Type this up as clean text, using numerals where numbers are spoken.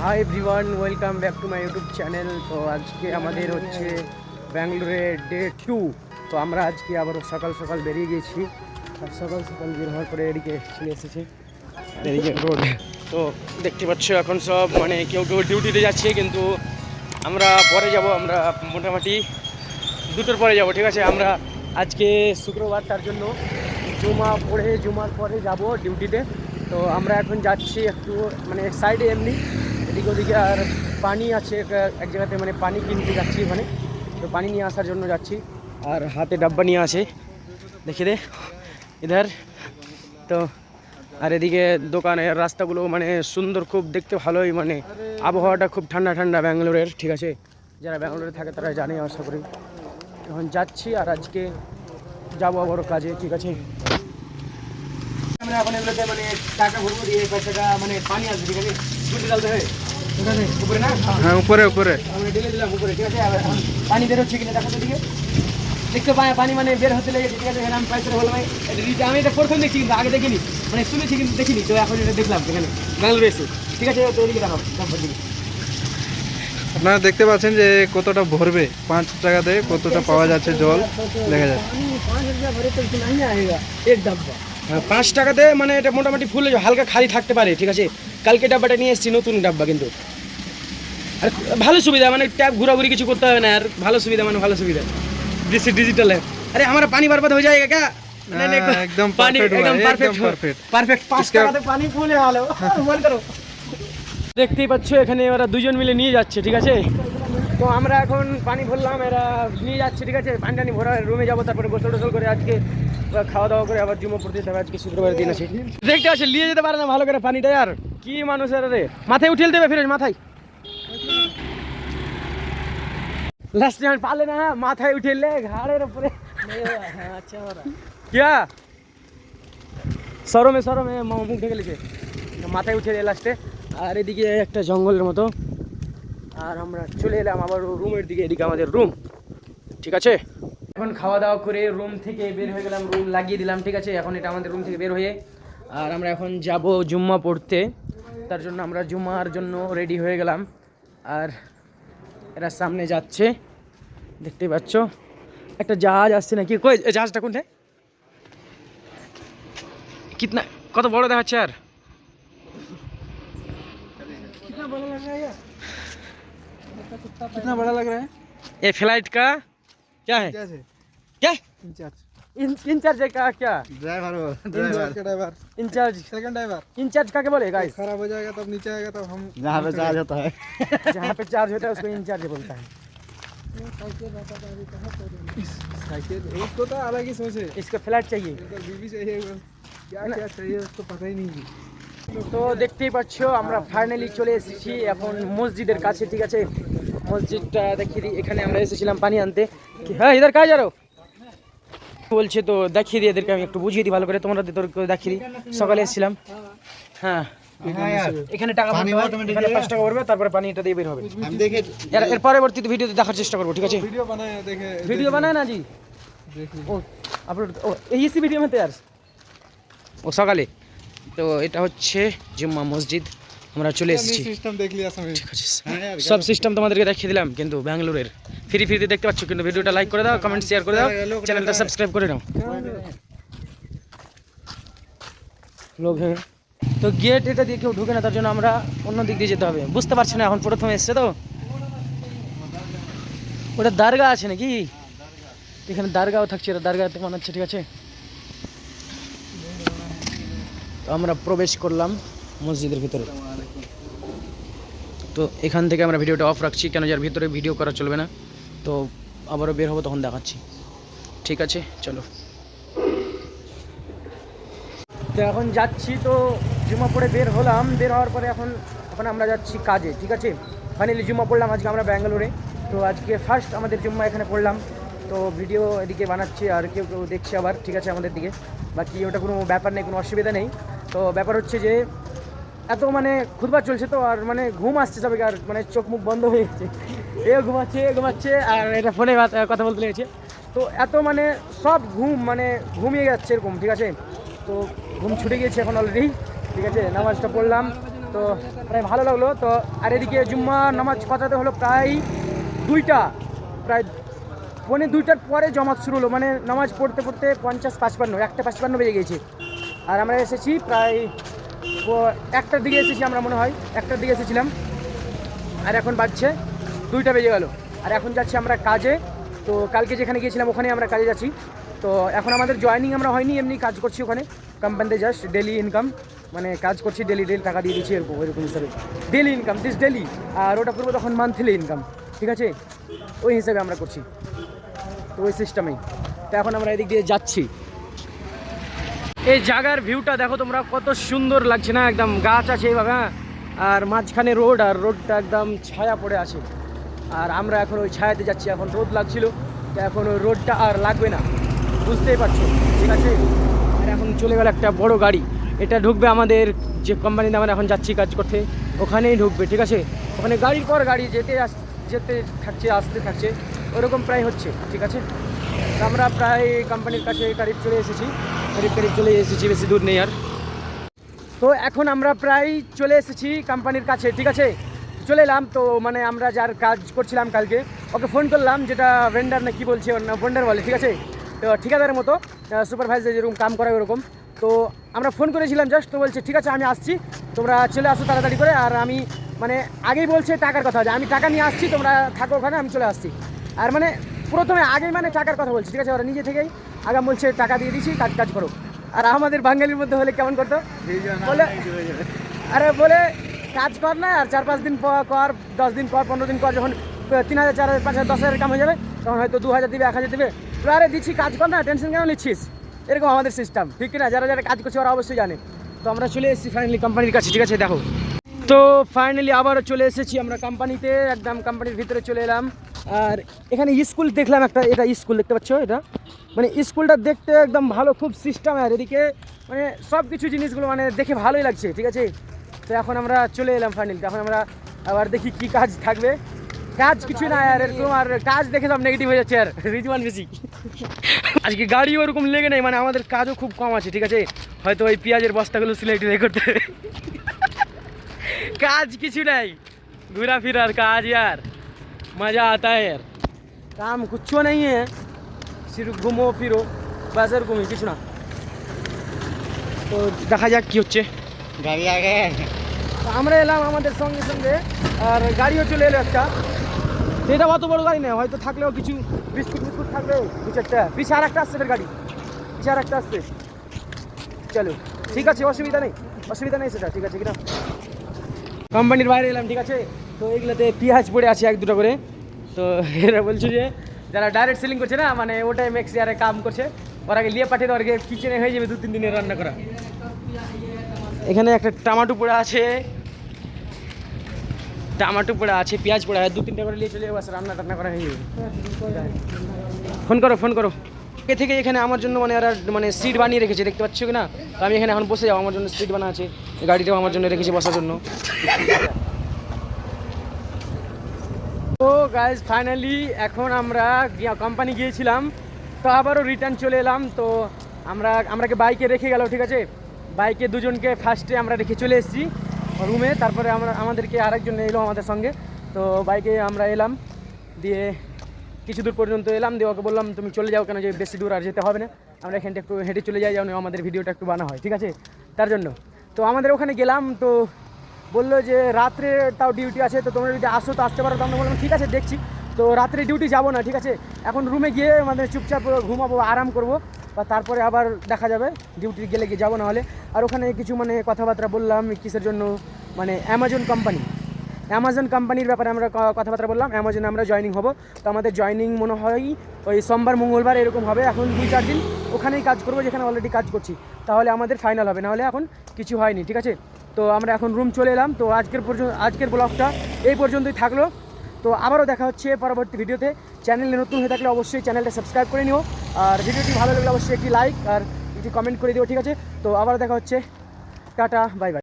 Hi everyone, welcome back to my YouTube channel. তো আজকে আমাদের হচ্ছে ব্যাঙ্গালোরে ডে 2। তো আমরা আজকে আবারও সকাল সকাল বেরিয়ে গেছি। আর সকাল সকাল বের হওয়ার পরে এদিকে চলে এসেছি, এদিকে রোড। তো দেখতে পাচ্ছ এখন সব মানে কেউ কেউ ডিউটিতে যাচ্ছে, কিন্তু আমরা পরে যাব। আমরা মোটামুটি 2টোর পরে যাব, ঠিক আছে। আমরা আজকে শুক্রবার, তার জন্য জুমার পরে যাব ডিউটিতে। তো আমরা এখন যাচ্ছি একটু মানে সাইডে এমনি এদিকে ওদিকে, আর পানি আছে এক জায়গাতে, মানে পানি কিনতে যাচ্ছি ওখানে। তো পানি নিয়ে আসার জন্য যাচ্ছি, আর হাতে ডাব্বা নিয়ে আসে, দেখে দে ইধার। তো আর এদিকে দোকানের রাস্তাগুলো মানে সুন্দর, খুব দেখতে ভালোই, মানে আবহাওয়াটা খুব ঠান্ডা ঠান্ডা ব্যাঙ্গালোরের, ঠিক আছে। যারা ব্যাঙ্গালোরে থাকে তারা জানে আশা করি। এখন যাচ্ছি আর আজকে যাবো আবারও কাজে, ঠিক আছে। আমরা এখন এগুলোতে মানে টাকা ভরবো, দিয়ে পয়সাটা মানে পানি আসবে, ঠিক আছে। দুটো ডালতে হবে উপরে না, হ্যাঁ উপরে উপরে আমরা ঢেলে দিলাম উপরে, ঠিক আছে। আবার পানি বের হচ্ছে কিনা দেখো তো, দিকে দেখতে পানি মানে বের হতে লেগেছে, ঠিক আছে। এখানে আমি পয়সাটা বললাম, আমি এটা প্রথম দেখছি, কিন্তু আগে দেখিনি, মানে শুনেছি কিন্তু দেখিনি। তো এখন এটা দেখলাম এখানে ব্যাঙ্গালোরে এসে, ঠিক আছে। তো এদিকে দেখাও দিকে। আপনারা দেখতে পাচ্ছেন যে কতটা ভরবে, 5 টাকাতে কতটা পাওয়া যাচ্ছে জল দেখা যাচ্ছে। 5 টাকাতে মানে এটা মোটামুটি ফুল হালকা খালি থাকতে পারে, ঠিক আছে। কালকে ডাব্বাটা নিয়ে এসেছি, নতুন ডাব্বা, কিন্তু আর ভালো সুবিধা, মানে ট্যাপ ঘোরাঘুরি কিছু করতে হবে না, আর ভালো সুবিধা, মানে ভালো সুবিধা ডিজিটাল। আরে আমার পানি বরবাদ হয়ে যায় क्या? একদম পানি একদম পারফেক্ট 5 টাকাতে পানি ফুলে ভালো বল করো। দেখতেই পাচ্ছ এখানে ওরা দুজন মিলে নিয়ে যাচ্ছে, ঠিক আছে। তো আমরা এখন পানি ভরলাম, এরা নিয়ে যাচ্ছে, ঠিক আছে। পানি টানি ভরা রুমে যাবো, তারপরে গোসল টোসল করে আজকে খাওয়া দাওয়া করে আবার জুমা পড়তে যেতে হবে। আজকে শুক্রবার দিন আছে, দেখতে আছে নিয়ে যেতে পারে না ভালো করে পানিটা। আর কি মানুষের রে, মাথায় উঠিয়ে দেবে ফিরে মাথায়, লাস্ট টাইম পালে না, মাথায় উঠিয়ে ঘাড়ের উপরে। क्या সরমে মুখ ঢেকে গেছে, মাথায় উঠে লাস্টে। আর এদিকে একটা জঙ্গলের মতো, আর আমরা চলে এলাম আবার রুমের দিকে। এদিকে আমাদের রুম, ঠিক আছে। এখন খাওয়া দাওয়া করে রুম থেকে বের হয়ে গেলাম, রুম লাগিয়ে দিলাম, ঠিক আছে। এখন এটা আমাদের রুম থেকে বের হয়ে, আর আমরা এখন যাব জুম্মা পড়তে। তার জন্য আমরা জুম্মার জন্য রেডি হয়ে গেলাম, আর এরা সামনে যাচ্ছে, দেখতে পাচ্ছ। একটা জাহাজ আসছে নাকি, কই জাহাজটা কোনটা, কিতনা কত বড় দেখাচ্ছে, আর कितना बड़ा लग रहा है? ये फ्लाइट का क्या है, क्या इंचार्ज का क्या, ड्राइवर इंचार्ज का क्या बोले गाइस। खराब हो जाएगा तब नीचे आएगा तब हम जहाँ पे चार्ज होता है जहाँ पे चार्ज होता है उसको इंचार्ज बोलता है। साइकिल उसको तो अलग ही सोचे, इसको फ्लैट चाहिए, बीवी चाहिए, क्या क्या चाहिए उसको पता ही नहीं। তো দেখতেই পাচ্ছ আমরা ফাইনালি চলে এসেছি এখন মসজিদের কাছে, ঠিক আছে। মসজিদটা দেখিয়ে দিই, এখানে আমরা এসেছিলাম পানি আনতে। হ্যাঁ ইধার কাজ আরো বলছে, তো দেখিয়ে দিই এদেরকে, আমি একটু বুঝিয়ে দিই ভালো করে, তোমরা দেখিয়ে দিই। সকালে এসেছিলাম, হ্যাঁ এখানে টাকা এখানে 5 টাকা ভরবে, তারপরে পানি এটা দিয়ে বের হবে। এর পরবর্তীতে ভিডিওতে দেখার চেষ্টা করবো, ঠিক আছে। ভিডিও বানায় না জি, ও আপলোড ও ইসি ভিডিও में तैयार ও সকালে। তো এটা হচ্ছে জুম্মা মসজিদ, আমরা চলে এসেছি। সব সিস্টেম তোমাদেরকে দেখিয়ে দিলাম, কিন্তু ব্যাঙ্গালোরের ফ্রিতে দেখতে পাচ্ছ। কিন্তু ভিডিওটা লাইক করে দাও, কমেন্ট শেয়ার করে দাও, চ্যানেলটা সাবস্ক্রাইব করে নাও। লোক হ্যাঁ, তো গেট এটা দিয়ে কেউ ঢুকে না, তার জন্য আমরা অন্য দিক দিয়ে যেতে হবে। বুঝতে পারছি না, এখন প্রথমে এসছে তো। ওটা দারগা আছে নাকি, এখানে দারগাও থাকছে, এটা দারগাতে মানাচ্ছে, ঠিক আছে। তো আমরা প্রবেশ করলাম মসজিদের ভিতরে। তো এখান থেকে আমরা ভিডিওটা অফ রাখছি, কেন যার ভিতরে ভিডিও করা চলবে না। তো আবারও বের হবো, তখন দেখাচ্ছি, ঠিক আছে। চলো, তো এখন যাচ্ছি। তো জুম্মা পড়ে বের হলাম, বের হওয়ার পরে এখন আমরা যাচ্ছি কাজে, ঠিক আছে। ফাইনালি জুম্মা পড়লাম আজকে আমরা ব্যাঙ্গালোরে। তো আজকে ফার্স্ট আমাদের জুম্মা এখানে পড়লাম। তো ভিডিও এদিকে বানাচ্ছি, আর কেউ কেউ দেখছে আবার, ঠিক আছে, আমাদের দিকে। বাকি ওটা কোনো ব্যাপার নেই, কোনো অসুবিধা নেই। তো ব্যাপার হচ্ছে যে এত মানে খুদবা চলছে, তো আর মানে ঘুম আসছে সবাইকে, আর মানে চোখ মুখ বন্ধ হয়ে গেছে, এ ঘুমাচ্ছে আর এটা ফোনে কথা বলতে লেগেছে। তো এত মানে সব মানে ঘুমিয়ে যাচ্ছে এরকম, ঠিক আছে। তো ঘুম ছুটে গিয়েছে এখন অলরেডি, ঠিক আছে। নামাজটা পড়লাম, তো প্রায় ভালো লাগলো। তো আর এদিকে জুম্মা নামাজ কথাতে হলো প্রায় 2টা, প্রায় 2:45 পরে জমাত শুরু হলো, মানে নামাজ পড়তে পড়তে 50-55 1টা 55 বেজে গিয়েছে। আর আমরা এসেছি প্রায় 1টার দিকে এসেছি, আমরা মনে হয় 1টার দিকে এসেছিলাম। আর এখন বাজছে 2টা বেজে গেল। আর এখন যাচ্ছি আমরা কাজে। তো কালকে যেখানে গিয়েছিলাম ওখানে আমরা কাজে যাচ্ছি। তো এখন আমাদের জয়েনিং আমরা হয়নি, এমনি কাজ করছি ওখানে কোম্পানিতে, জাস্ট ডেলি ইনকাম, মানে কাজ করছি ডেলি টাকা দিয়ে দিচ্ছি ওইরকম হিসাবে, ডেলি ইনকাম দিস ডেলি। আর ওটা করবো তখন মান্থলি ইনকাম, ঠিক আছে, ওই হিসাবে আমরা করছি, তো ওই সিস্টেমেই। তো এখন আমরা এদিক দিয়ে যাচ্ছি। এই জায়গার ভিউটা দেখো তোমরা, কত সুন্দর লাগছে না, একদম গাছ আছে এইভাবে, হ্যাঁ, আর মাঝখানে রোড, আর রোডটা একদম ছায়া পড়ে আছে। আর আমরা এখন ওই ছায়াতে যাচ্ছি। এখন রোদ লাগছিল, তো এখন ওই রোডটা আর লাগবে না, বুঝতেই পারছো, ঠিক আছে। আর এখন চলে গেল একটা বড় গাড়ি, এটা ঢুকবে আমাদের যে কোম্পানিতে আমরা এখন যাচ্ছি কাজ করতে, ওখানেই ঢুকবে, ঠিক আছে। ওখানে গাড়ির পর গাড়ি যেতে থাকছে, আসতে থাকছে, ওরকম প্রায় হচ্ছে, ঠিক আছে। তো আমরা প্রায় কোম্পানির কাছে কারিব চলে এসেছি, বেশি দূর নেই আর। তো এখন আমরা প্রায় চলে এসেছি কোম্পানির কাছে, ঠিক আছে, চলে এলাম। তো মানে আমরা যার কাজ করছিলাম কালকে, ওকে ফোন করলাম, যেটা ভেন্ডার না কি বলছে, ওর না ভেন্ডার বলে, ঠিক আছে। তো ঠিকাদারের মতো, সুপারভাইজার যেরকম কাম করে ওরকম। তো আমরা ফোন করেছিলাম জাস্ট, তো বলছে ঠিক আছে আমি আসছি, তোমরা চলে আসো তাড়াতাড়ি করে। আর আমি মানে আগেই বলছে টাকার কথা, যে আমি টাকা নিয়ে আসছি, তোমরা থাকো ওখানে, আমি চলে আসছি। আর মানে প্রথমে আগেই মানে টাকার কথা বলছি, ঠিক আছে, ওরা নিজে থেকেই আগাম বলছে টাকা দিয়ে দিচ্ছি, কাজ করো। আর আমাদের বাঙালির মধ্যে হলে কেমন করতো, বলে আরে বলে কাজ কর না, আর 4-5 দিন কর, 10 দিন কর, 15 দিন কর, যখন 3,000 4,000 5,000 10,000 কাম হয়ে যাবে, তখন হয়তো 2,000 দিবে, 1,000 দিবে। তো আরে দিচ্ছি, কাজ কর না, টেনশন কেন নিচ্ছিস, এরকম আমাদের সিস্টেম, ঠিক কিনা। যারা যারা কাজ করছে ওরা অবশ্যই জানে। তো আমরা চলে এসেছি ফাইনালি কোম্পানির কাছে, ঠিক আছে, দেখো। তো ফাইনালি আবারও চলে এসেছি আমরা কোম্পানিতে, একদম কোম্পানির ভিতরে চলে এলাম। আর এখানে স্কুল দেখলাম একটা, এটা স্কুল দেখতে পাচ্ছ, এটা মানে স্কুলটা দেখতে একদম ভালো, খুব সিস্টেম। আর এদিকে মানে সব কিছু জিনিসগুলো মানে দেখে ভালোই লাগছে, ঠিক আছে। তো এখন আমরা চলে এলাম ফাইনালি। এখন আমরা আবার দেখি কি কাজ থাকবে, কাজ কিছু না আর এরকম, আর কাজ দেখে সব নেগেটিভ হয়ে যাচ্ছে, আর রিজওয়ান বেশি। আজকে গাড়ি ওরকম লেগে নেই, মানে আমাদের কাজও খুব কম আছে, ঠিক আছে। হয়তো ওই পেঁয়াজের বস্তাগুলো সিলেক্ট করতে হবে, কাজ কিছু নাই, घूरा फिरार काज यार, मज़ा आता है यार, काम कुछ नहीं है, सिर्फ घूमो फिरो बस, এরকম কিছু না। তো দেখা যাক কি হচ্ছে। গাড়ি আগে আমরা এলাম আমাদের সঙ্গে সঙ্গে, আর গাড়িও চলে এলো একটা। এটা অত বড় গাড়ি না, হয়তো থাকলেও কিছু বিস্কুট থাকবে, কিছু একটা। পিছে আর একটা আসছে, ফের গাড়ি পিছে আর একটা আসছে। চলো ঠিক আছে, অসুবিধা নেই সেটা, ঠিক আছে কিনা। কোম্পানির বাইরে এলাম, ঠিক আছে। তো এইগুলোতে পেঁয়াজ পড়ে আছে 1-2টা করে। তো এরা বলছে যে যারা ডাইরেক্ট সেলিং করছে না, মানে ওটাই মেক্স ইয়ারে কাম করছে, ওরাকে নিয়ে পাঠিয়ে দেওয়ার কিচেনে হয়ে যাবে 2-3 দিনের রান্না করা। এখানে একটা টমাটো পড়ে আছে, পেঁয়াজ পড়ে আছে, 2-3টা করে নিয়ে চলে যাবো, রান্না করা হয়ে যাবে। ফোন করো এ থেকে। এখানে আমার জন্য মানে ওরা মানে সিট বানিয়ে রেখেছে, দেখতে পাচ্ছ কি না। তো আমি এখানে এখন বসে যাবো, আমার জন্য সিট বানা আছে, গাড়িটাও আমার জন্য রেখেছে বসার জন্য। তো গাইজ ফাইনালি এখন আমরা কোম্পানি গিয়েছিলাম, তো আবারও রিটার্ন চলে এলাম। তো আমরাকে বাইকে রেখে গেল, ঠিক আছে। বাইকে দুজনকে ফার্স্টে আমরা রেখে চলে এসেছি রুমে, তারপরে আমাদেরকে আরেকজন এলো আমাদের সঙ্গে। তো বাইকে আমরা এলাম, দিয়ে কিছু দূর পর্যন্ত এলাম, দিয়ে ওকে বললাম তুমি চলে যাও, কেন যে বেশি দূর আর যেতে হবে না, আমরা এখানটা একটু হেঁটে চলে যাই, যেন আমাদের ভিডিওটা একটু বানা হয়, ঠিক আছে, তার জন্য। তো আমাদের ওখানে গেলাম, তো বললো যে রাত্রে তাও ডিউটি আছে, তো তোমরা যদি আসো তো আসতে পারো। তো আমরা বললাম ঠিক আছে দেখছি। তো রাত্রে ডিউটি যাবো না, ঠিক আছে, এখন রুমে গিয়ে মানে চুপচাপ ঘুমাবো, আরাম করবো, বা তারপরে আবার দেখা যাবে, ডিউটি গেলে গিয়ে যাবো না হলে। আর ওখানে কিছু মানে কথাবার্তা বললাম, কিসের জন্য, মানে অ্যামাজন কোম্পানির ব্যাপারে আমরা কথাবার্তা বললাম। অ্যামাজনে আমরা জয়েনিং হব, তো আমাদের জয়েনিং মনে হয় ওই সোমবার মঙ্গলবার এরকম হবে। এখন 2-4 দিন ওখানেই কাজ করবো, যেখানে অলরেডি কাজ করছি, তাহলে আমাদের ফাইনাল হবে, নাহলে এখন কিছু হয়নি, ঠিক আছে। তো আমরা এখন রুম চলে এলাম। তো আজকের ব্লগটা এই পর্যন্তই থাকলো। তো আবারও দেখা হচ্ছে পরবর্তী ভিডিওতে। চ্যানেলে নতুন হয়ে থাকলে অবশ্যই চ্যানেলটা সাবস্ক্রাইব করে নিও, আর ভিডিওটি ভালো লাগলে অবশ্যই একটি লাইক আর একটি কমেন্ট করে দিও, ঠিক আছে। তো আবারও দেখা হচ্ছে, টাটা, বাই বাই।